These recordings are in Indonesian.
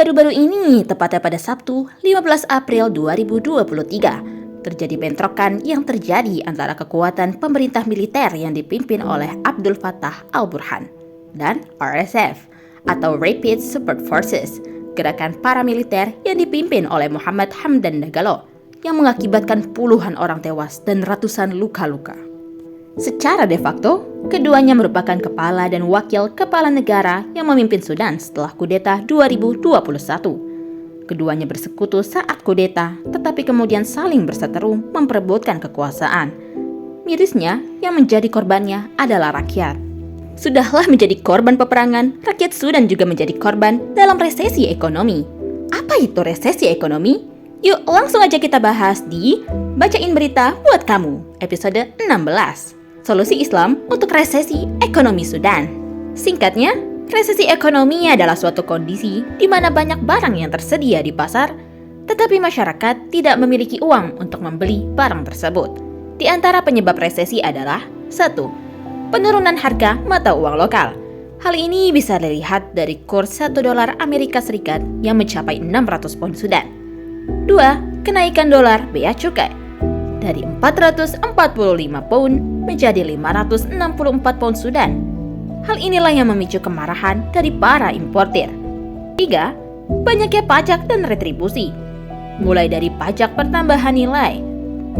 Baru-baru ini, tepatnya pada Sabtu, 15 April 2023, terjadi bentrokan yang terjadi antara kekuatan pemerintah militer yang dipimpin oleh Abdul Fattah al-Burhan dan RSF atau Rapid Support Forces, gerakan paramiliter yang dipimpin oleh Muhammad Hamdan Dagalo yang mengakibatkan puluhan orang tewas dan ratusan luka-luka. Secara de facto, keduanya merupakan kepala dan wakil kepala negara yang memimpin Sudan setelah kudeta 2021. Keduanya bersekutu saat kudeta, tetapi kemudian saling berseteru memperebutkan kekuasaan. Mirisnya, yang menjadi korbannya adalah rakyat. Sudahlah menjadi korban peperangan, rakyat Sudan juga menjadi korban dalam resesi ekonomi. Apa itu resesi ekonomi? Yuk langsung aja kita bahas di Bacain Berita Buat Kamu, episode 16. Solusi Islam untuk resesi ekonomi Sudan. Singkatnya, resesi ekonomi adalah suatu kondisi di mana banyak barang yang tersedia di pasar, tetapi masyarakat tidak memiliki uang untuk membeli barang tersebut. Di antara penyebab resesi adalah 1. Penurunan harga mata uang lokal. Hal ini bisa dilihat dari kurs 1 dolar Amerika Serikat yang mencapai 600 pound Sudan. 2. Kenaikan dolar bea cukai dari 445 pound menjadi 564 pound Sudan. Hal inilah yang memicu kemarahan dari para importir. 3. Banyaknya pajak dan retribusi, mulai dari pajak pertambahan nilai,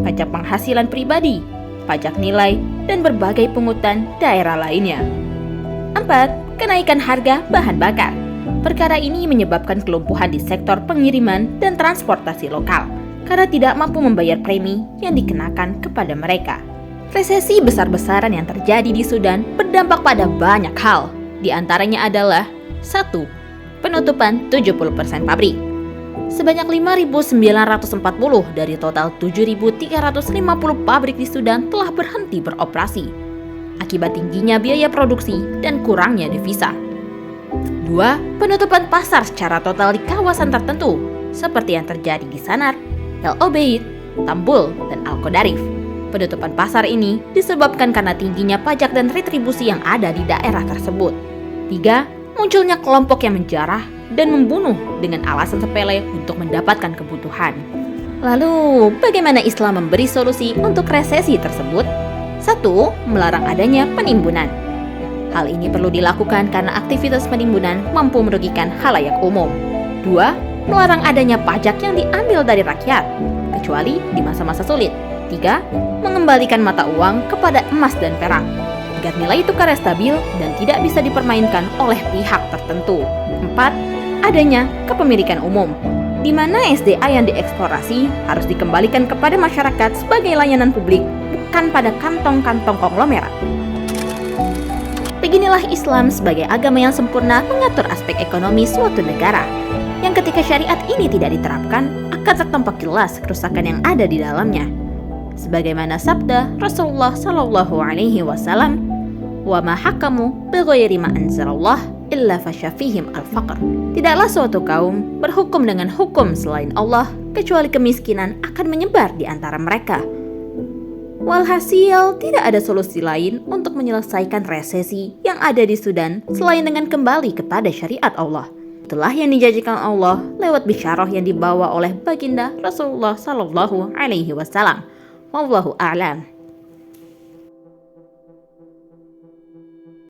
pajak penghasilan pribadi, pajak nilai, dan berbagai pungutan daerah lainnya. 4. Kenaikan harga bahan bakar. Perkara ini menyebabkan kelumpuhan di sektor pengiriman dan transportasi lokal karena tidak mampu membayar premi yang dikenakan kepada mereka. Resesi besar-besaran yang terjadi di Sudan berdampak pada banyak hal. Di antaranya adalah 1. Penutupan 70% pabrik. Sebanyak 5.940 dari total 7.350 pabrik di Sudan telah berhenti beroperasi akibat tingginya biaya produksi dan kurangnya devisa. 2. Penutupan pasar secara total di kawasan tertentu seperti yang terjadi di Sanar, El Obeid, Tambul, dan Al-Qadarif. Penutupan pasar ini disebabkan karena tingginya pajak dan retribusi yang ada di daerah tersebut. 3. Munculnya kelompok yang menjarah dan membunuh dengan alasan sepele untuk mendapatkan kebutuhan. Lalu, bagaimana Islam memberi solusi untuk resesi tersebut? 1. Melarang adanya penimbunan. Hal ini perlu dilakukan karena aktivitas penimbunan mampu merugikan khalayak umum. 2. Melarang adanya pajak yang diambil dari rakyat, kecuali di masa-masa sulit. 3. Mengembalikan mata uang kepada emas dan perak, agar nilai tukarnya stabil dan tidak bisa dipermainkan oleh pihak tertentu. 4. Adanya kepemilikan umum, di mana SDA yang dieksplorasi harus dikembalikan kepada masyarakat sebagai layanan publik, bukan pada kantong-kantong konglomerat. Beginilah Islam sebagai agama yang sempurna mengatur aspek ekonomi suatu negara, yang ketika syariat ini tidak diterapkan, akan tertampak jelas kerusakan yang ada di dalamnya. Sebagaimana sabda Rasulullah Shallallahu Alaihi Wasallam, "Wa ma hakamu bighairi ma anzalallah illa fasyafihim al-faqr." Tidaklah suatu kaum berhukum dengan hukum selain Allah, kecuali kemiskinan akan menyebar di antara mereka. Walhasil, tidak ada solusi lain untuk menyelesaikan resesi yang ada di Sudan selain dengan kembali kepada syariat Allah. Itulah yang dijanjikan Allah lewat bisyarah yang dibawa oleh baginda Rasulullah Sallallahu Alaihi Wasallam. Wallahu a'lam.